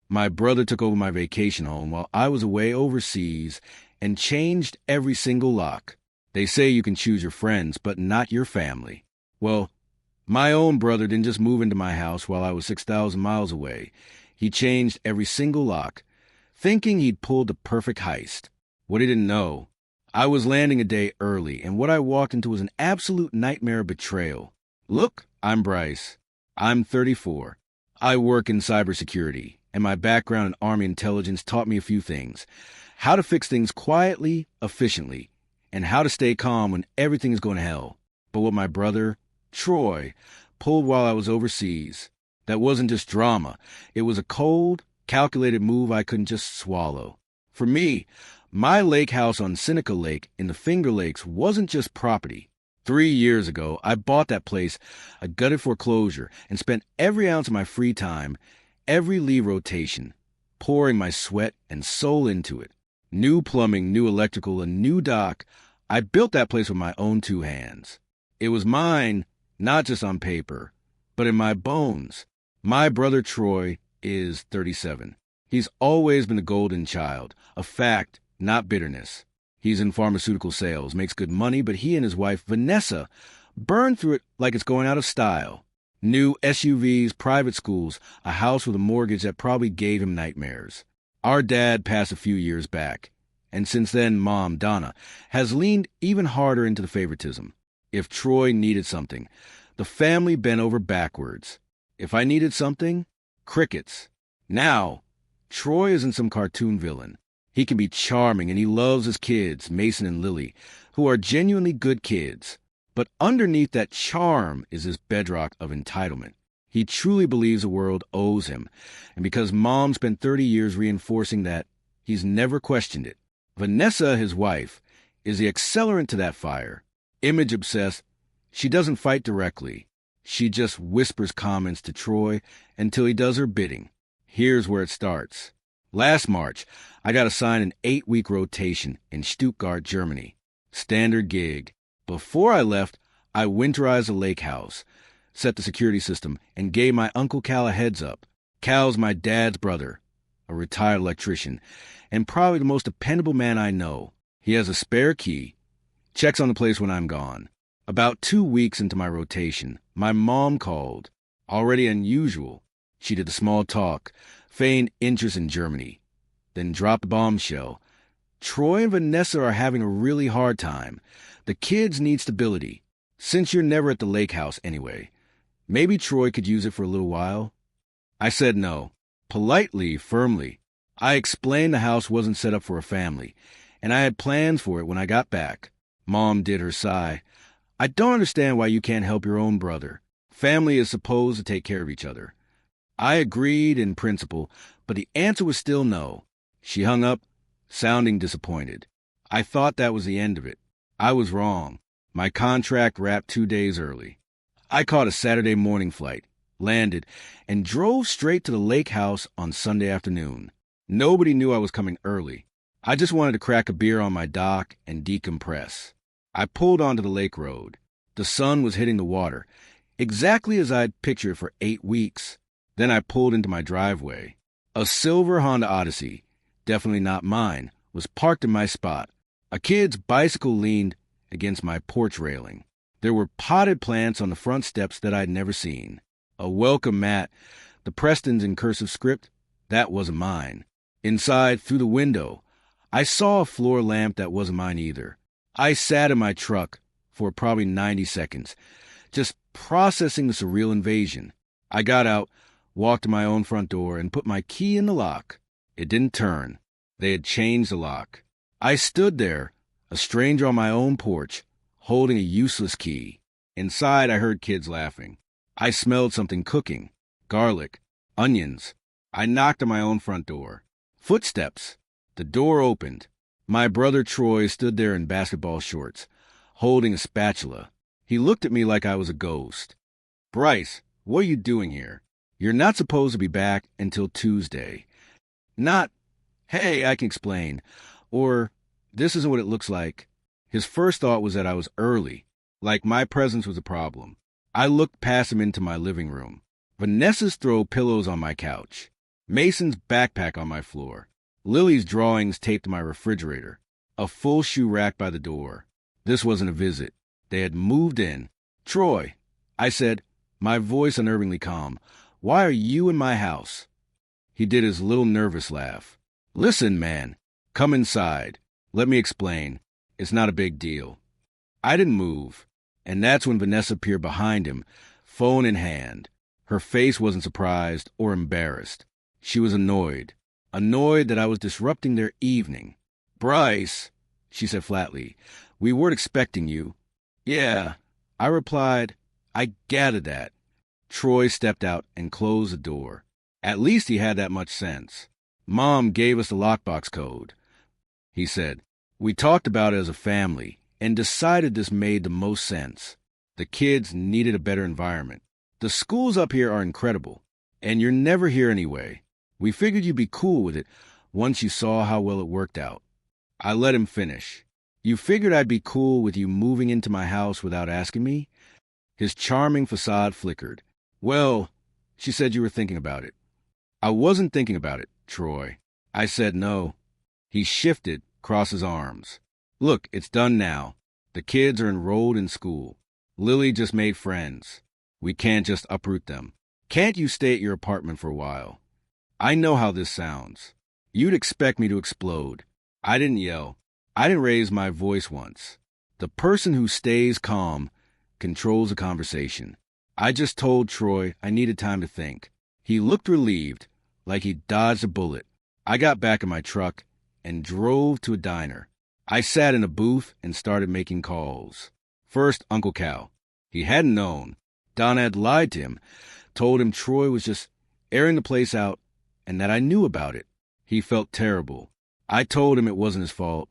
My brother took over my vacation home while I was away overseas and changed every single lock. They say you can choose your friends, but not your family. Well, my own brother didn't just move into my house while I was 6,000 miles away. He changed every single lock, thinking he'd pulled the perfect heist. What he didn't know, I was landing a day early, and what I walked into was an absolute nightmare of betrayal. Look, I'm Bryce. I'm 34. I work in cybersecurity, and my background in Army intelligence taught me a few things. How to fix things quietly, efficiently, and how to stay calm when everything is going to hell. But what my brother, Troy, pulled while I was overseas, that wasn't just drama. It was a cold, calculated move I couldn't just swallow. For me, my lake house on Seneca Lake in the Finger Lakes wasn't just property. 3 years ago, I bought that place, a gutted foreclosure, and spent every ounce of my free time, every leave rotation, pouring my sweat and soul into it. New plumbing, new electrical, a new dock. I built that place with my own 2 hands. It was mine, not just on paper, but in my bones. My brother Troy is 37. He's always been the golden child, a fact, not bitterness. He's in pharmaceutical sales, makes good money, but he and his wife, Vanessa, burn through it like it's going out of style. New SUVs, private schools, a house with a mortgage that probably gave him nightmares. Our dad passed a few years back, and since then, Mom, Donna, has leaned even harder into the favoritism. If Troy needed something, the family bent over backwards. If I needed something, crickets. Now, Troy isn't some cartoon villain. He can be charming, and he loves his kids, Mason and Lily, who are genuinely good kids. But underneath that charm is his bedrock of entitlement. He truly believes the world owes him, and because Mom spent 30 years reinforcing that, he's never questioned it. Vanessa, his wife, is the accelerant to that fire. Image-obsessed, she doesn't fight directly. She just whispers comments to Troy until he does her bidding. Here's where it starts. Last March, I got assigned an 8-week rotation in Stuttgart, Germany. Standard gig. Before I left, I winterized the lake house, set the security system, and gave my Uncle Cal a heads up. Cal's my dad's brother, a retired electrician, and probably the most dependable man I know. He has a spare key, checks on the place when I'm gone. About 2 weeks into my rotation, my mom called. Already unusual. She did the small talk, feigned interest in Germany, then dropped the bombshell. Troy and Vanessa are having a really hard time. The kids need stability. Since you're never at the lake house anyway, maybe Troy could use it for a little while. I said no. Politely, firmly. I explained the house wasn't set up for a family, and I had plans for it when I got back. Mom did her sigh. I don't understand why you can't help your own brother. Family is supposed to take care of each other. I agreed in principle, but the answer was still no. She hung up, sounding disappointed. I thought that was the end of it. I was wrong. My contract wrapped 2 days early. I caught a Saturday morning flight, landed, and drove straight to the lake house on Sunday afternoon. Nobody knew I was coming early. I just wanted to crack a beer on my dock and decompress. I pulled onto the lake road. The sun was hitting the water, exactly as I'd pictured it for 8 weeks. Then I pulled into my driveway. A silver Honda Odyssey, definitely not mine, was parked in my spot. A kid's bicycle leaned against my porch railing. There were potted plants on the front steps that I'd never seen. A welcome mat, the Prestons in cursive script, that wasn't mine. Inside, through the window, I saw a floor lamp that wasn't mine either. I sat in my truck for probably 90 seconds, just processing the surreal invasion. I got out, walked to my own front door, and put my key in the lock. It didn't turn. They had changed the lock. I stood there, a stranger on my own porch, holding a useless key. Inside, I heard kids laughing. I smelled something cooking. Garlic. Onions. I knocked on my own front door. Footsteps. The door opened. My brother Troy stood there in basketball shorts, holding a spatula. He looked at me like I was a ghost. "Bryce, what are you doing here? You're not supposed to be back until Tuesday." Not, "Hey, I can explain," or "This isn't what it looks like." His first thought was that I was early, like my presence was a problem. I looked past him into my living room. Vanessa's throw pillows on my couch. Mason's backpack on my floor, Lily's drawings taped to my refrigerator, a full shoe rack by the door. This wasn't a visit. They had moved in. "Troy," I said, my voice unnervingly calm, "why are you in my house?" He did his little nervous laugh. "Listen, man, come inside. Let me explain. It's not a big deal." I didn't move, and that's when Vanessa appeared behind him, phone in hand. Her face wasn't surprised or embarrassed. She was annoyed that I was disrupting their evening. "Bryce," she said flatly, "we weren't expecting you." "Yeah," I replied. "I gathered that." Troy stepped out and closed the door. At least he had that much sense. "Mom gave us the lockbox code," he said. "We talked about it as a family and decided this made the most sense. The kids needed a better environment. The schools up here are incredible, and you're never here anyway. We figured you'd be cool with it once you saw how well it worked out." I let him finish. "You figured I'd be cool with you moving into my house without asking me?" His charming facade flickered. "Well, she said you were thinking about it." "I wasn't thinking about it, Troy." I said no. He shifted, crossed his arms. "Look, it's done now. The kids are enrolled in school. Lily just made friends. We can't just uproot them. Can't you stay at your apartment for a while?" I know how this sounds. You'd expect me to explode. I didn't yell. I didn't raise my voice once. The person who stays calm controls the conversation. I just told Troy I needed time to think. He looked relieved, like he dodged a bullet. I got back in my truck and drove to a diner. I sat in a booth and started making calls. First, Uncle Cal. He hadn't known. Donna had lied to him, told him Troy was just airing the place out and that I knew about it. He felt terrible. I told him it wasn't his fault.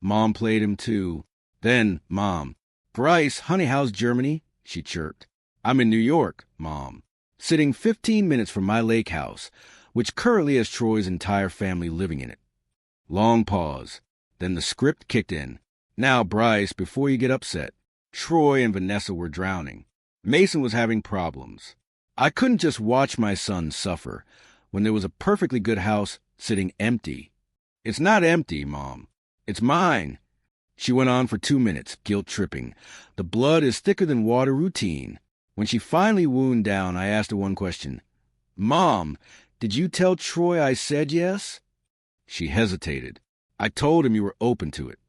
Mom played him too. Then, Mom. "Bryce, honey, how's Germany?" she chirped. "I'm in New York, Mom, sitting 15 minutes from my lake house, which currently has Troy's entire family living in it." Long pause. Then the script kicked in. "Now, Bryce, before you get upset, Troy and Vanessa were drowning. Mason was having problems. I couldn't just watch my son suffer when there was a perfectly good house sitting empty." "It's not empty, Mom. It's mine." She went on for 2 minutes, guilt-tripping. The blood is thicker than water routine. When she finally wound down, I asked her one question. "Mom, did you tell Troy I said yes?" She hesitated. "I told him you were open to it."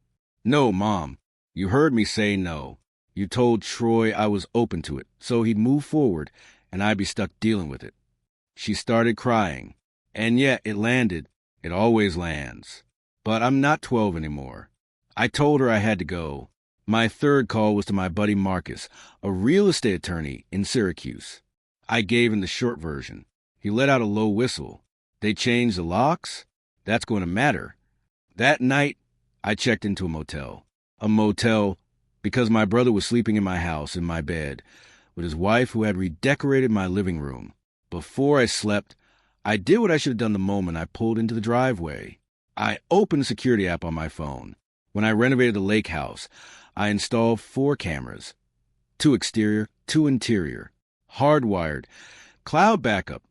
"No, Mom. You heard me say no. You told Troy I was open to it, so he'd move forward, and I'd be stuck dealing with it." She started crying. And yet it landed. It always lands. But I'm not 12 anymore. I told her I had to go. My third call was to my buddy Marcus, a real estate attorney in Syracuse. I gave him the short version. He let out a low whistle. "They changed the locks? That's going to matter." That night, I checked into a motel. A motel because my brother was sleeping in my house, in my bed, with his wife who had redecorated my living room. Before I slept, I did what I should have done the moment I pulled into the driveway. I opened the security app on my phone. When I renovated the lake house, I installed 4 cameras. 2 exterior, 2 interior. Hardwired. Cloud backup.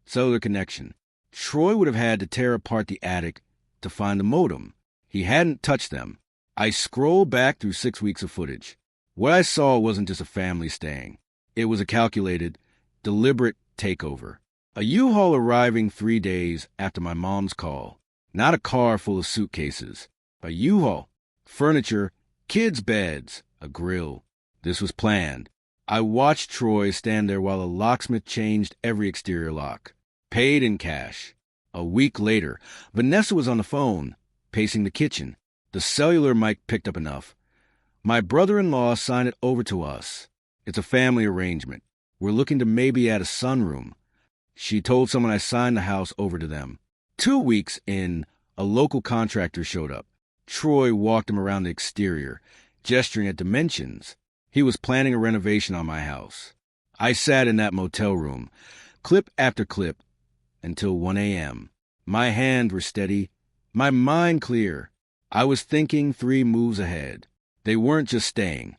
Cellular connection. Troy would have had to tear apart the attic to find the modem. He hadn't touched them. I scrolled back through 6 weeks of footage. What I saw wasn't just a family staying. It was a calculated, deliberate takeover. A U-Haul arriving 3 days after my mom's call. Not a car full of suitcases. A U-Haul. Furniture, kids' beds, a grill. This was planned. I watched Troy stand there while a locksmith changed every exterior lock. Paid in cash. A week later, Vanessa was on the phone, pacing the kitchen. The cellular mic picked up enough. "My brother-in-law signed it over to us. It's a family arrangement. We're looking to maybe add a sunroom." She told someone I signed the house over to them. 2 weeks in, a local contractor showed up. Troy walked him around the exterior, gesturing at dimensions. He was planning a renovation on my house. I sat in that motel room, clip after clip, until 1 a.m. My hands were steady, my mind clear. I was thinking 3 moves ahead. They weren't just staying.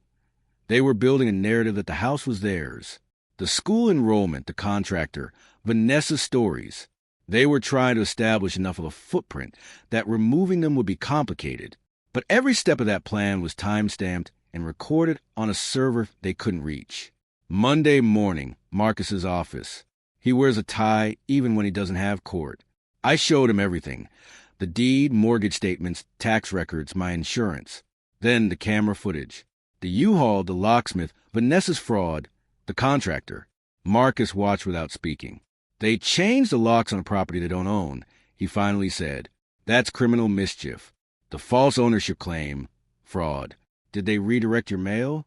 They were building a narrative that the house was theirs. The school enrollment, the contractor, Vanessa's stories. They were trying to establish enough of a footprint that removing them would be complicated. But every step of that plan was time-stamped and recorded on a server they couldn't reach. Monday morning, Marcus's office. He wears a tie even when he doesn't have court. I showed him everything. The deed, mortgage statements, tax records, my insurance. Then the camera footage. The U-Haul, the locksmith, Vanessa's fraud, the contractor. Marcus watched without speaking. They changed the locks on a property they don't own, he finally said. That's criminal mischief. The false ownership claim, fraud. Did they redirect your mail?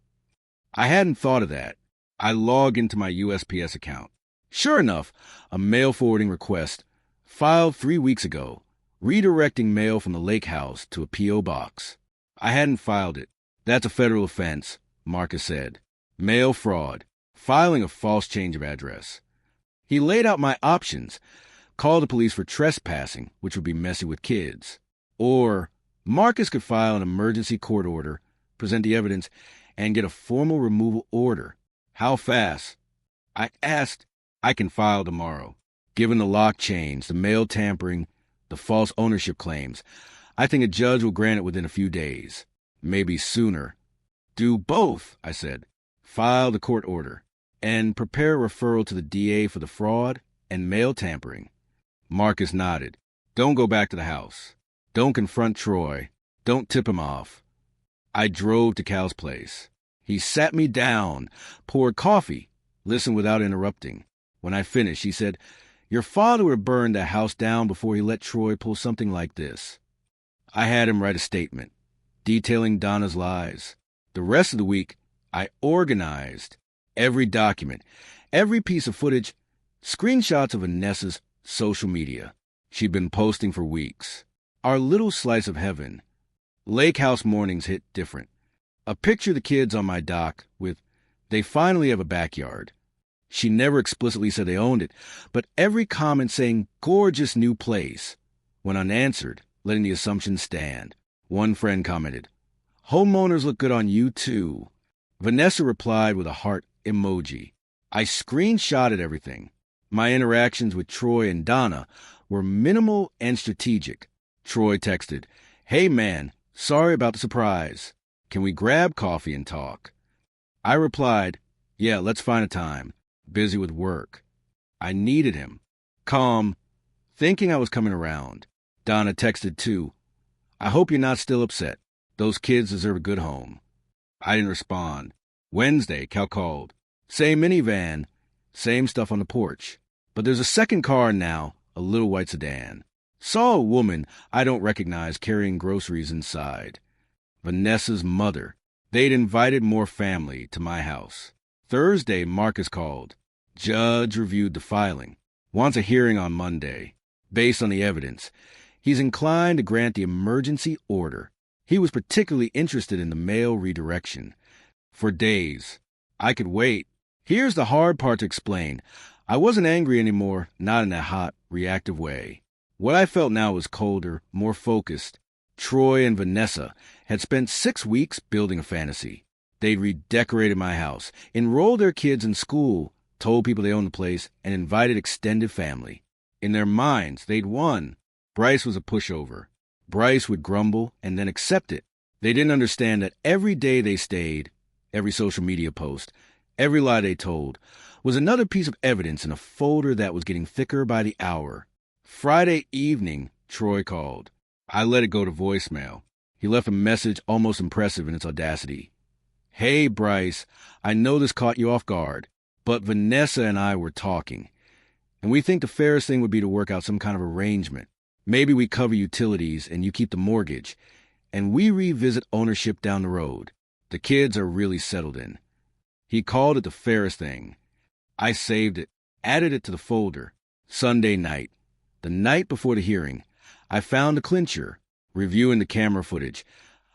I hadn't thought of that. I log into my USPS account. Sure enough, a mail forwarding request filed 3 weeks ago, redirecting mail from the lake house to a P.O. box. I hadn't filed it. That's a federal offense, Marcus said. Mail fraud, filing a false change of address. He laid out my options. Call the police for trespassing, which would be messy with kids. Or Marcus could file an emergency court order, present the evidence, and get a formal removal order. How fast? I asked. I can file tomorrow. Given the lock change, the mail tampering, the false ownership claims, I think a judge will grant it within a few days. Maybe sooner. Do both, I said. File the court order and prepare a referral to the DA for the fraud and mail tampering. Marcus nodded. Don't go back to the house. Don't confront Troy. Don't tip him off. I drove to Cal's place. He sat me down, poured coffee, listened without interrupting. When I finished, he said, Your father would have burned the house down before he let Troy pull something like this. I had him write a statement, detailing Donna's lies. The rest of the week, I organized every document, every piece of footage, screenshots of Vanessa's social media. She'd been posting for weeks. Our little slice of heaven. Lake house mornings hit different. A picture of the kids on my dock with, they finally have a backyard. She never explicitly said they owned it, but every comment saying, gorgeous new place, went unanswered, letting the assumption stand. One friend commented, homeowners look good on you too. Vanessa replied with a heart emoji. I screenshotted everything. My interactions with Troy and Donna were minimal and strategic. Troy texted, Hey man, sorry about the surprise. Can we grab coffee and talk? I replied, Yeah, let's find a time. Busy with work. I needed him. Calm, thinking I was coming around. Donna texted too. I hope you're not still upset. Those kids deserve a good home. I didn't respond. Wednesday, Cal called. Same minivan, same stuff on the porch. But there's a second car now, a little white sedan. Saw a woman I don't recognize carrying groceries inside. Vanessa's mother. They'd invited more family to my house. Thursday, Marcus called. Judge reviewed the filing. Wants a hearing on Monday. Based on the evidence, he's inclined to grant the emergency order. He was particularly interested in the mail redirection. For days. I could wait. Here's the hard part to explain. I wasn't angry anymore, not in a hot, reactive way. What I felt now was colder, more focused. Troy and Vanessa had spent 6 weeks building a fantasy. They'd redecorated my house, enrolled their kids in school, told people they owned the place, and invited extended family. In their minds, they'd won. Bryce was a pushover. Bryce would grumble and then accept it. They didn't understand that every day they stayed, every social media post, every lie they told, was another piece of evidence in a folder that was getting thicker by the hour. Friday evening, Troy called. I let it go to voicemail. He left a message almost impressive in its audacity. Hey, Bryce, I know this caught you off guard, but Vanessa and I were talking, and we think the fairest thing would be to work out some kind of arrangement. Maybe we cover utilities and you keep the mortgage, and we revisit ownership down the road. The kids are really settled in. He called it the fairest thing. I saved it, added it to the folder. Sunday night, the night before the hearing, I found a clincher, reviewing the camera footage.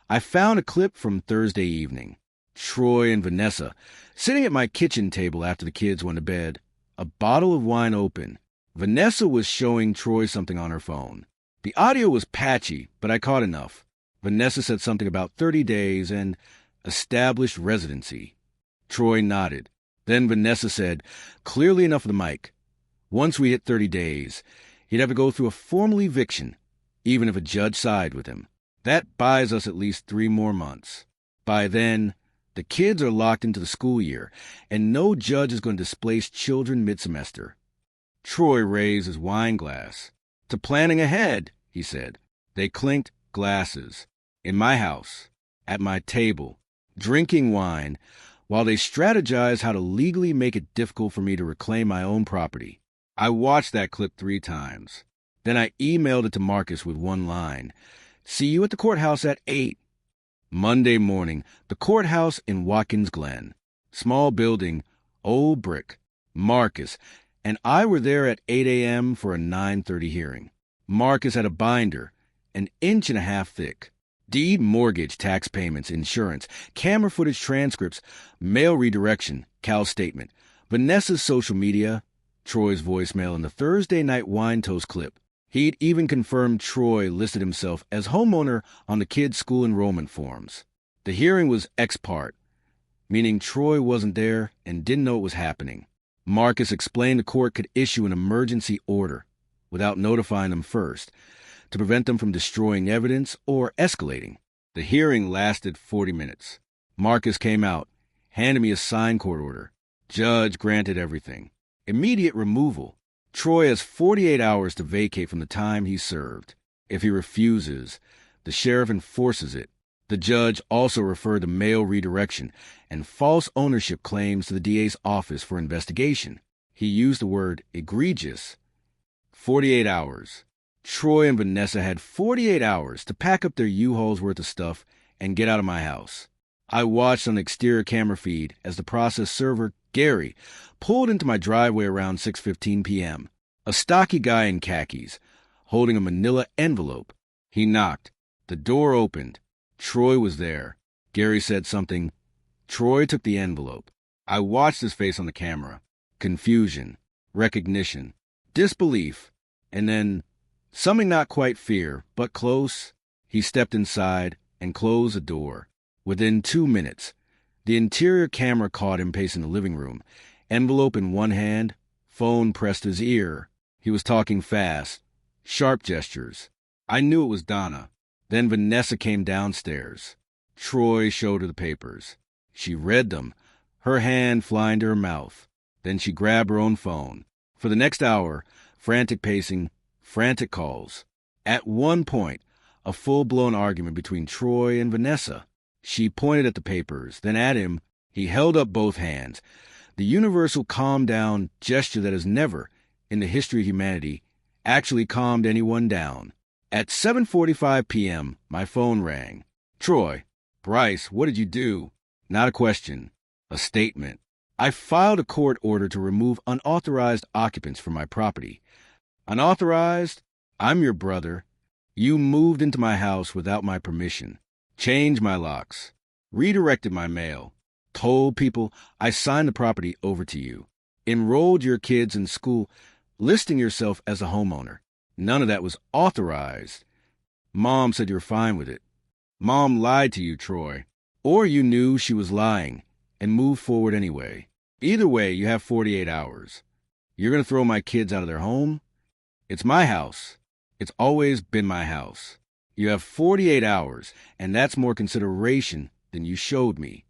I found a clip from Thursday evening. Troy and Vanessa, sitting at my kitchen table after the kids went to bed, a bottle of wine open. Vanessa was showing Troy something on her phone. The audio was patchy, but I caught enough. Vanessa said something about 30 days and established residency. Troy nodded. Then Vanessa said, clearly enough of the mic, once we hit 30 days, He'd have to go through a formal eviction, even if a judge sided with him. That buys us at least 3 more months. By then, the kids are locked into the school year, and no judge is going to displace children mid-semester. Troy raised his wine glass. "To planning ahead," he said. They clinked glasses. In my house, at my table, drinking wine, while they strategized how to legally make it difficult for me to reclaim my own property. I watched that clip 3 times. Then I emailed it to Marcus with one line. "See you at the courthouse at 8. Monday morning, the courthouse in Watkins Glen. Small building, old brick. Marcus and I were there at 8 a.m. for a 9:30 hearing. Marcus had a binder, an 1.5 inches thick. Deed, mortgage, tax payments, insurance, camera footage, transcripts, mail redirection, Cal's statement, Vanessa's social media, Troy's voicemail, and the Thursday night wine toast clip. He'd even confirmed Troy listed himself as homeowner on the kids' school enrollment forms. The hearing was ex parte, meaning Troy wasn't there and didn't know it was happening. Marcus explained the court could issue an emergency order without notifying them first, to prevent them from destroying evidence or escalating. The hearing lasted 40 minutes. Marcus came out, handed me a signed court order. Judge granted everything. Immediate removal. Troy has 48 hours to vacate from the time he served. If he refuses, the sheriff enforces it. The judge also referred to mail redirection and false ownership claims to the DA's office for investigation. He used the word egregious. 48 hours. Troy and Vanessa had 48 hours to pack up their U-Hauls worth of stuff and get out of my house. I watched on the exterior camera feed as the process server, Gary, pulled into my driveway around 6:15 p.m. A stocky guy in khakis, holding a manila envelope. He knocked. The door opened. Troy was there. Gary said something. Troy took the envelope. I watched his face on the camera. Confusion, recognition, disbelief, and then something not quite fear, but close. He stepped inside and closed the door. Within 2 minutes, the interior camera caught him pacing the living room, envelope in one hand, phone pressed to his ear. He was talking fast, sharp gestures. I knew it was Donna. Then Vanessa came downstairs. Troy showed her the papers. She read them, her hand flying to her mouth. Then she grabbed her own phone. For the next hour, frantic pacing, frantic calls. At one point, a full-blown argument between Troy and Vanessa. She pointed at the papers, then at him. He held up both hands. The universal calm-down gesture that has never, in the history of humanity, actually calmed anyone down. At 7:45 p.m., my phone rang. "Troy, Bryce, what did you do?" Not a question, a statement. "I filed a court order to remove unauthorized occupants from my property." "Unauthorized? I'm your brother. You moved into my house without my permission, changed my locks, redirected my mail, told people I signed the property over to you, enrolled your kids in school, listing yourself as a homeowner. None of that was authorized. Mom said you were fine with it. Mom lied to you, Troy. Or you knew she was lying and moved forward anyway. Either way, you have 48 hours. You're going to throw my kids out of their home? It's my house. It's always been my house. You have 48 hours, and that's more consideration than you showed me."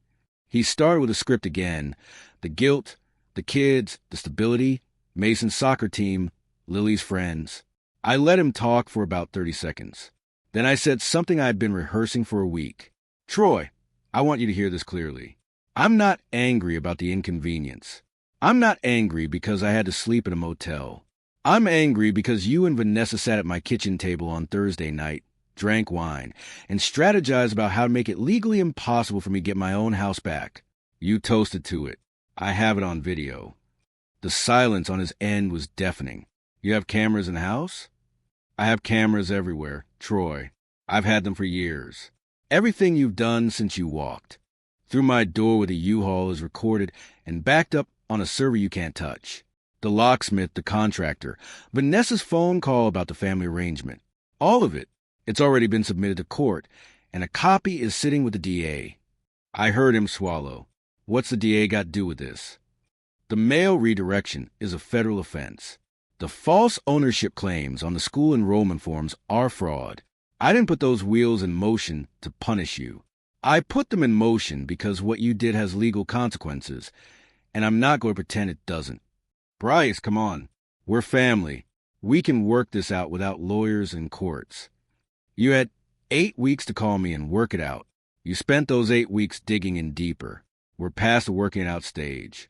He started with the script again. The guilt, the kids, the stability, Mason's soccer team, Lily's friends. I let him talk for about 30 seconds. Then I said something I had been rehearsing for a week. "Troy, I want you to hear this clearly. I'm not angry about the inconvenience. I'm not angry because I had to sleep at a motel. I'm angry because you and Vanessa sat at my kitchen table on Thursday night, drank wine, and strategized about how to make it legally impossible for me to get my own house back. You toasted to it. I have it on video." The silence on his end was deafening. "You have cameras in the house?" "I have cameras everywhere, Troy. I've had them for years. Everything you've done since you walked through my door with a U-Haul is recorded and backed up on a server you can't touch. The locksmith, the contractor, Vanessa's phone call about the family arrangement. All of it. It's already been submitted to court, and a copy is sitting with the DA. I heard him swallow. What's the DA got to do with this? The mail redirection is a federal offense. The false ownership claims on the school enrollment forms are fraud. I didn't put those wheels in motion to punish you. I put them in motion because what you did has legal consequences, and I'm not going to pretend it doesn't. Bryce, come on. We're family. We can work this out without lawyers and courts. You had 8 weeks to call me and work it out. You spent those 8 weeks digging in deeper. We're past the working it out stage.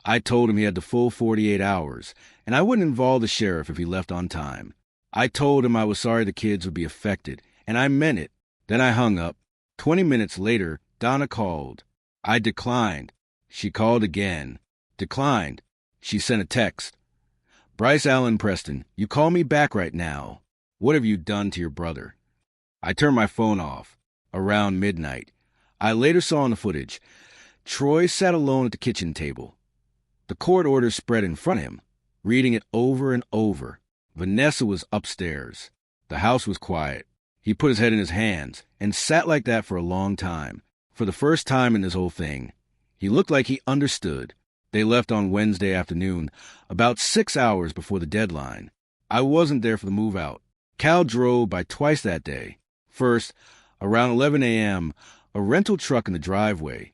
I told him he had the full 48 hours, and I wouldn't involve the sheriff if he left on time. I told him I was sorry the kids would be affected, and I meant it. Then I hung up. 20 minutes later, Donna called. I declined. She called again. Declined. She sent a text. Bryce Allen Preston, you call me back right now. What have you done to your brother? I turned my phone off. Around midnight. I later saw in the footage. Troy sat alone at the kitchen table. The court order spread in front of him, reading it over and over. Vanessa was upstairs. The house was quiet. He put his head in his hands and sat like that for a long time. For the first time in this whole thing, he looked like he understood. They left on Wednesday afternoon, about 6 hours before the deadline. I wasn't there for the move out. Cal drove by twice that day. First, around 11 a.m., a rental truck in the driveway,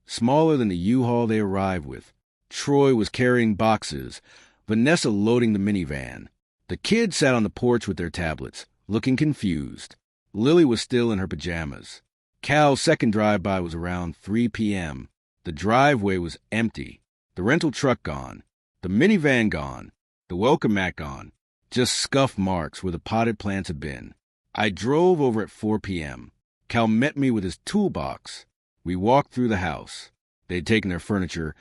smaller than the U-Haul they arrived with. Troy was carrying boxes, Vanessa loading the minivan. The kids sat on the porch with their tablets, looking confused. Lily was still in her pajamas. Cal's second drive-by was around 3 p.m. The driveway was empty. The rental truck gone. The minivan gone. The welcome mat gone. Just scuff marks where the potted plants had been. I drove over at 4 p.m. Cal met me with his toolbox. We walked through the house. They'd taken their furniture,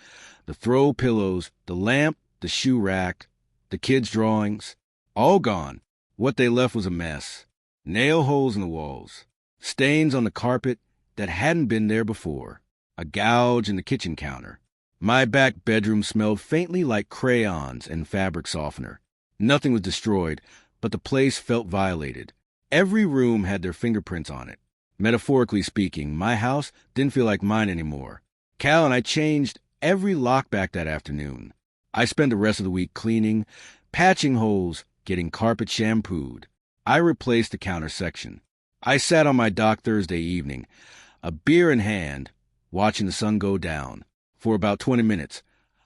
the throw pillows, the lamp, the shoe rack, the kids' drawings, all gone. What they left was a mess. Nail holes in the walls, stains on the carpet that hadn't been there before, a gouge in the kitchen counter. My back bedroom smelled faintly like crayons and fabric softener. Nothing was destroyed, but the place felt violated. Every room had their fingerprints on it. Metaphorically speaking, my house didn't feel like mine anymore. Cal and I changed every lockback that afternoon. I spent the rest of the week cleaning, patching holes, getting carpet shampooed. I replaced the counter section. I sat on my dock Thursday evening, a beer in hand, watching the sun go down. For about 20 minutes,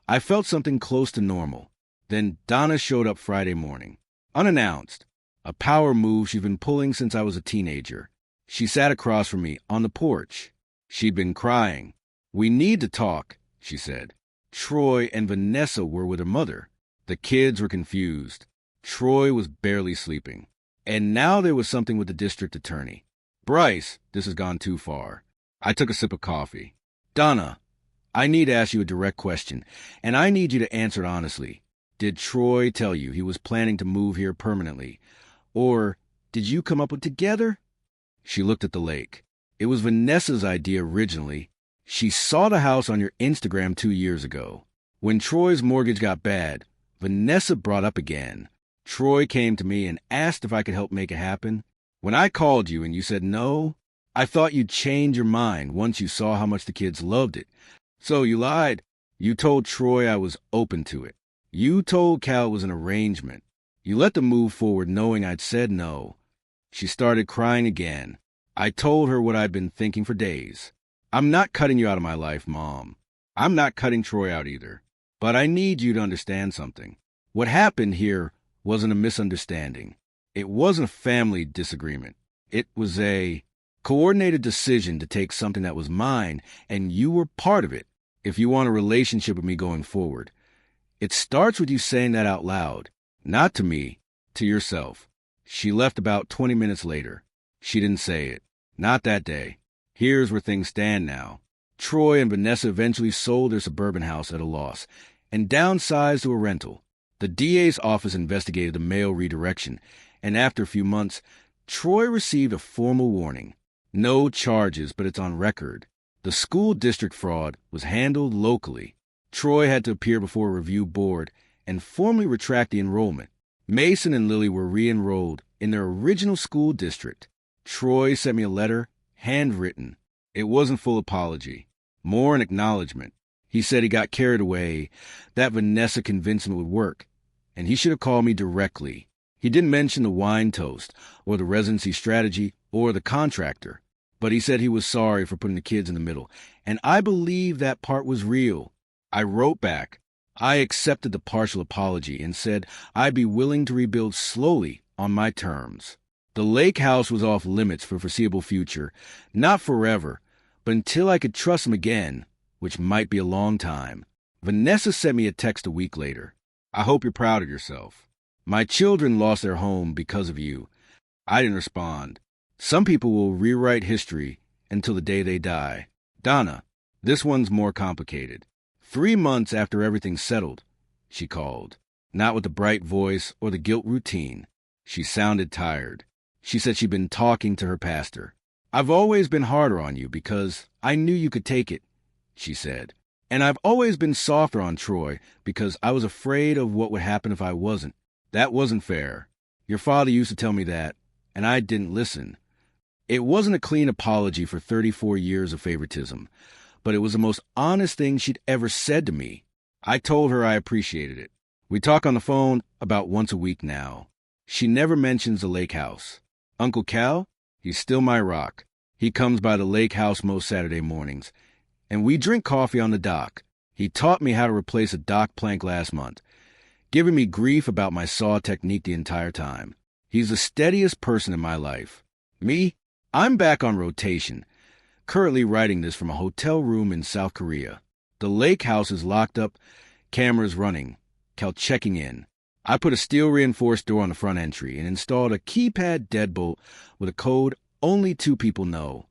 I felt something close to normal. Then Donna showed up Friday morning, unannounced, a power move she'd been pulling since I was a teenager. She sat across from me on the porch. She'd been crying. "We need to talk," she said. Troy and Vanessa were with her mother. The kids were confused. Troy was barely sleeping. And now there was something with the district attorney. "Bryce, this has gone too far." I took a sip of coffee. "Donna, I need to ask you a direct question, and I need you to answer it honestly. Did Troy tell you he was planning to move here permanently? Or did you come up with it together?" She looked at the lake. "It was Vanessa's idea originally. She saw the house on your Instagram 2 years ago. When Troy's mortgage got bad, Vanessa brought up again. Troy came to me and asked if I could help make it happen. When I called you and you said no, I thought you'd change your mind once you saw how much the kids loved it. So you lied. You told Troy I was open to it. You told Cal it was an arrangement. You let them move forward knowing I'd said no." She started crying again. I told her what I'd been thinking for days. "I'm not cutting you out of my life, Mom. I'm not cutting Troy out either. But I need you to understand something. What happened here wasn't a misunderstanding. It wasn't a family disagreement. It was a coordinated decision to take something that was mine, and you were part of it, if you want a relationship with me going forward. It starts with you saying that out loud. Not to me, to yourself." She left about 20 minutes later. She didn't say it. Not that day. Here's where things stand now. Troy and Vanessa eventually sold their suburban house at a loss and downsized to a rental. The DA's office investigated the mail redirection, and after a few months, Troy received a formal warning. No charges, but it's on record. The school district fraud was handled locally. Troy had to appear before a review board and formally retract the enrollment. Mason and Lily were re-enrolled in their original school district. Troy sent me a letter, handwritten. It wasn't full apology, more an acknowledgement. He said he got carried away, that Vanessa convinced him it would work, and he should have called me directly. He didn't mention the wine toast, or the residency strategy, or the contractor, but he said he was sorry for putting the kids in the middle, and I believe that part was real. I wrote back. I accepted the partial apology and said I'd be willing to rebuild slowly on my terms. The lake house was off limits for foreseeable future, not forever, but until I could trust him again, which might be a long time. Vanessa sent me a text a week later. I hope you're proud of yourself. My children lost their home because of you. I didn't respond. Some people will rewrite history until the day they die. Donna, this one's more complicated. 3 months after everything settled, she called. Not with the bright voice or the guilt routine. She sounded tired. She said she'd been talking to her pastor. I've always been harder on you because I knew you could take it, she said. And I've always been softer on Troy because I was afraid of what would happen if I wasn't. That wasn't fair. Your father used to tell me that, and I didn't listen. It wasn't a clean apology for 34 years of favoritism, but it was the most honest thing she'd ever said to me. I told her I appreciated it. We talk on the phone about once a week now. She never mentions the lake house. Uncle Cal, he's still my rock. He comes by the lake house most Saturday mornings, and we drink coffee on the dock. He taught me how to replace a dock plank last month, giving me grief about my saw technique the entire time. He's the steadiest person in my life. Me, I'm back on rotation, currently writing this from a hotel room in South Korea. The lake house is locked up, cameras running, Cal checking in. I put a steel-reinforced door on the front entry and installed a keypad deadbolt with a code only 2 people know.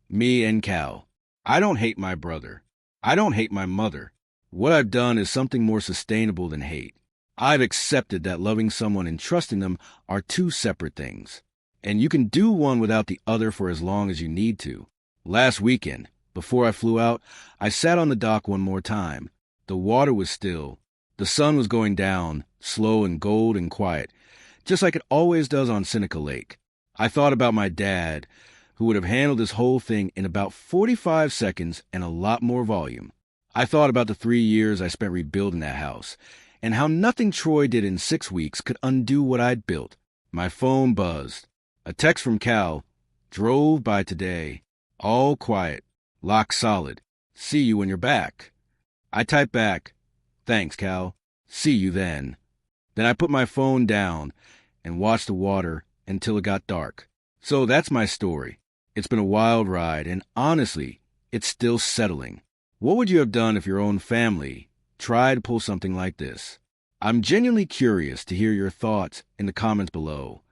Me and Cal. I don't hate my brother. I don't hate my mother. What I've done is something more sustainable than hate. I've accepted that loving someone and trusting them are 2 separate things. And you can do one without the other for as long as you need to. Last weekend, before I flew out, I sat on the dock one more time. The water was still. The sun was going down, slow and gold and quiet, just like it always does on Seneca Lake. I thought about my dad, who would have handled this whole thing in about 45 seconds and a lot more volume. I thought about the 3 years I spent rebuilding that house, and how nothing Troy did in 6 weeks could undo what I'd built. My phone buzzed. A text from Cal. Drove by today. All quiet. Lock solid. See you when you're back. I typed back. Thanks, Cal. See you then. Then I put my phone down and watched the water until it got dark. So that's my story. It's been a wild ride, and honestly, it's still settling. What would you have done if your own family tried to pull something like this? I'm genuinely curious to hear your thoughts in the comments below.